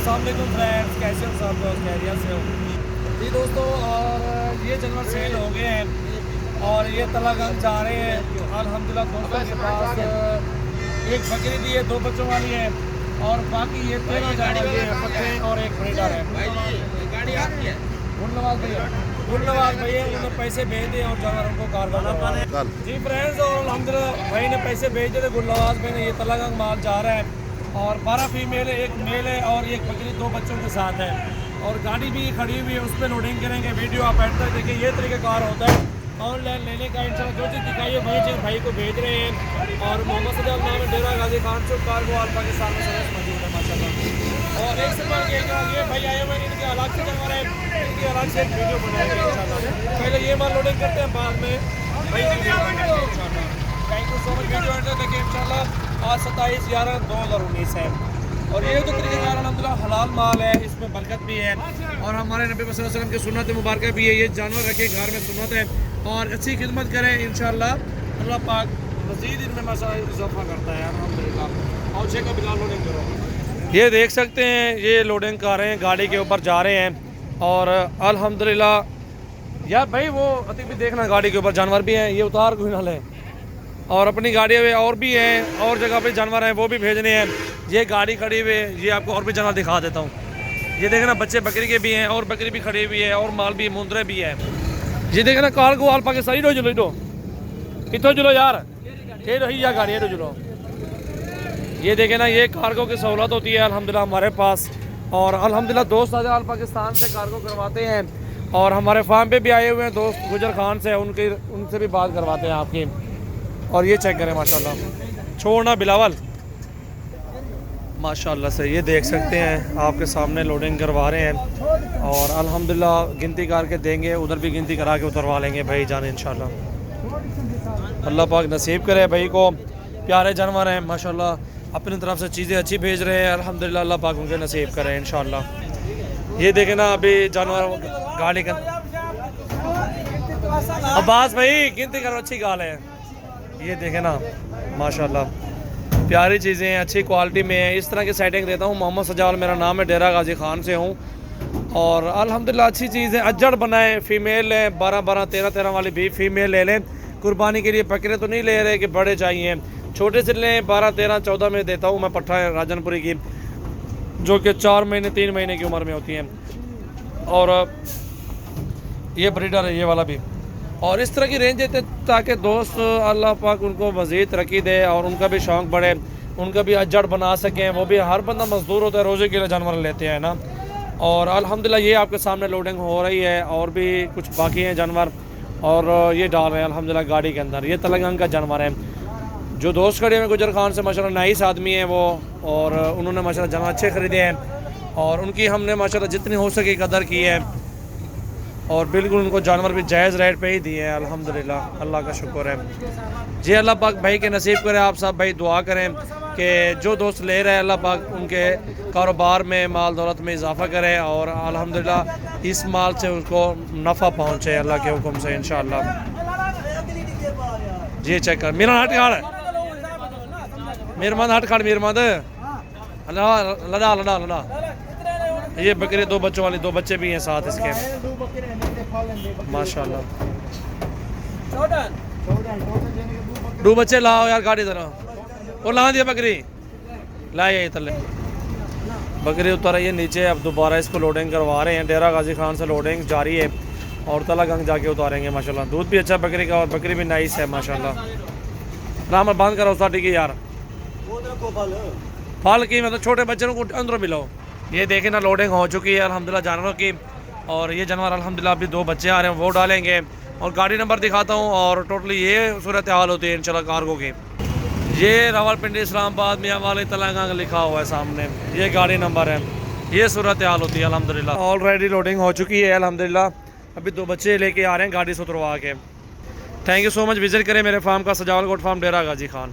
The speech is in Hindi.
अस्सलाम वालेकुम फ्रेंड्स, कैसे हो सब लोग? खैरियत से हो जी दोस्तों। और ये जानवर सेल हो गए हैं और ये तलागंज जा रहे हैं अल्हम्दुलिल्लाह। दोस्तों के पास एक बकरी भी है, 2 बच्चों वाली है और बाकी ये 13 जानवर ये पट्टे और एक ब्रीडर है। गुलनवाज भैया उन्होंने पैसे भेज दिए और जानवरों को कारगर जी फ्रेंड्स। और अल्हम्दुलिल्लाह भाई ने पैसे भेज दिए थे। गुलनवाज भाई ने ये तलागंज माल जा रहा है और 12 फीमेल है, एक मेल है और एक बकरी 2 बच्चों के साथ है। और गाड़ी भी खड़ी हुई है, उस पर लोडिंग करेंगे। वीडियो आप एंड तक देखिए। ये तरीक़ेकार होता है ऑनलाइन लेने का। इंशाल्लाह जो चीज़ दिखाइए वही चीज़ भाई को भेज रहे हैं। और मोहम्मद सजाल नाम है, डेरा गाजी खान चौक, कार्गो ऑल पाकिस्तान में सर्विस मौजूद है माशाल्लाह। और एक से बढ़ ये भाई आए हुए हैं, इनके अलग से जानवर है, इनकी अलग से एक वीडियो बनाएंगे इंशाल्लाह। पहले ये माल लोडिंग करते हैं, बाद में भाई इंशाल्लाह। Thank you so much. Video and तक देखिए इंशाल्लाह। आज 27/11/2019 है और ये तो तरीक़ेकार अल्हम्दुलिल्लाह हलाल माल है, इसमें बरकत भी है और हमारे नबी सल्लल्लाहु अलैहि वसल्लम की सुन्नत मुबारक भी है। ये जानवर रखे घर में सुन्नत है और अच्छी खिदमत करें इंशाल्लाह। अल्लाह पाक मज़ीद इनमें माशाअल्लाह इजाफा करता है अल्हम्दुलिल्लाह। और का बिलाल लोडिंग करो। ये देख सकते हैं, ये लोडिंग कर रहे हैं, गाड़ी के ऊपर जा रहे हैं और अल्हम्दुलिल्लाह। यार भाई वो अति भी देखना, गाड़ी के ऊपर जानवर भी हैं, ये उतार कोई ना ले। और अपनी गाड़ी में और भी हैं, और जगह पे जानवर हैं, वो भी भेजने हैं। ये गाड़ी खड़ी हुई है, ये आपको और भी जानवर दिखा देता हूँ। ये देखना बच्चे बकरी के भी हैं और बकरी भी खड़ी हुई है और माल भी मुंदरे भी है। ये देखना कार्गो ऑल पाकिस्तान इधो जुलो, इधो जुलो यार, ये रही या गाड़ी इधो जुलो। ये देखे ना, ये कार्गो की सहूलत होती है अल्हम्दुलिल्लाह हमारे पास। और अल्हम्दुलिल्लाह दोस्त आज ऑल पाकिस्तान से कार्गो करवाते हैं और हमारे फार्म पे भी आए हुए हैं दोस्त गुजर खान से, उनसे भी बात करवाते हैं आपकी। और ये चेक करें माशाल्लाह, छोड़ना बिलावल माशाल्लाह से। ये देख सकते हैं आपके सामने लोडिंग करवा रहे हैं और अल्हम्दुलिल्लाह गिनती करके देंगे, उधर भी गिनती करा के उतरवा लेंगे भाई जान इंशाल्लाह। अल्लाह पाक नसीब करे भाई को। प्यारे जानवर हैं माशाल्लाह, अपनी तरफ से चीज़ें अच्छी भेज रहे हैं अल्हम्दुलिल्लाह। अल्लाह पाक उनके नसीब करे इंशाल्लाह। ये देखे ना अभी जानवर गाड़ी का अब्बास भाई गिनती करो, अच्छी गाल है। ये देखें ना माशाल्लाह, प्यारी चीज़ें हैं, अच्छी क्वालिटी में है। इस तरह की सेटिंग देता हूँ। मोहम्मद सजाल मेरा नाम है, डेरा गाजी खान से हूँ और अल्हम्दुलिल्लाह अच्छी चीज़ है। अज्जड़ बनाए, फ़ीमेल है, 12-12, 13-13 वाली भी फ़ीमेल ले लें। कुर्बानी के लिए बकरे तो नहीं ले रहे कि बड़े चाहिए, छोटे से लें। 12, 13, 14 में देता हूँ मैं पट्ठा राजनपुरी की, जो कि 4 महीने 3 महीने की उम्र में होती हैं। और ये ब्रीडर है, ये वाला भी। और इस तरह की रेंज देते ताकि दोस्त अल्लाह पाक उनको मज़ीद तरक्की दे और उनका भी शौक़ बढ़े, उनका भी अजड़ बना सकें। वो भी हर बंदा मज़दूर होता है, रोज़े के लिए जानवर लेते हैं ना। और अल्हम्दुलिल्लाह ये आपके सामने लोडिंग हो रही है और भी कुछ बाकी हैं जानवर और ये डाल रहे हैं अल्हम्दुलिल्लाह गाड़ी के अंदर। ये तलंगंग का जानवर है। जो दोस्त खड़े हैं गुजर खान से माशाल्लाह नाइस आदमी है वो, और उन्होंने माशाल्लाह जानवर अच्छे ख़रीदे हैं और उनकी हमने माशाल्लाह जितनी हो सके कदर की है और बिल्कुल उनको जानवर भी जायज़ रेट पे ही दिए हैं अल्हम्दुलिल्लाह। अल्लाह का शुक्र है जी। अल्लाह पाक भाई के नसीब करे। आप सब भाई दुआ करें कि जो दोस्त ले रहे हैं अल्लाह पाक उनके कारोबार में माल दौलत में इजाफ़ा करे और अल्हम्दुलिल्लाह इस माल से उसको नफ़ा पहुँचे अल्लाह के हुक्म से इंशाअल्लाह। जी चेक कर मेरा हट खाड़, मेरमंद हट खाड़, मेरमंद अल्लाह लड़ा लड़ा लड़ा। ये बकरी 2 बच्चों वाली, 2 बच्चे भी हैं साथ इसके माशाल्लाह। 2 बच्चे लाओ यार गाड़ी जरा, और ला दिया बकरी लाए ये तले। बकरी उतर रही है नीचे। अब दोबारा इसको लोडिंग करवा रहे हैं। डेरा गाजी खान से लोडिंग जारी है और तलागंग जाके उतारेंगे माशाल्लाह। दूध भी अच्छा बकरी का और बकरी भी नाइस है माशाल्लाह। राम बंद करो उस ठीक है यार, फल की मतलब छोटे बच्चों को अंदरों मिलो। ये देखें ना लोडिंग हो चुकी है अल्हम्दुलिल्लाह जानवरों की और ये जानवर अल्हम्दुलिल्लाह अभी 2 बच्चे आ रहे हैं, वो डालेंगे। और गाड़ी नंबर दिखाता हूँ और टोटली ये सूरत हाल होती है इंशाल्लाह कार्गो की। ये रावलपिंडी इस्लामाबाद मियाँ वाली तलंगंग लिखा हुआ है सामने, ये गाड़ी नंबर है। ये सूरत हाल होती है अल्हम्दुलिल्लाह। ऑलरेडी लोडिंग हो चुकी है अल्हम्दुलिल्लाह। अभी 2 बच्चे लेके आ रहे हैं गाड़ी से उतरवा के। Thank you so much. Visit करें मेरे फार्म का, सजावल गोट फार्म, डेरा गाजी खान।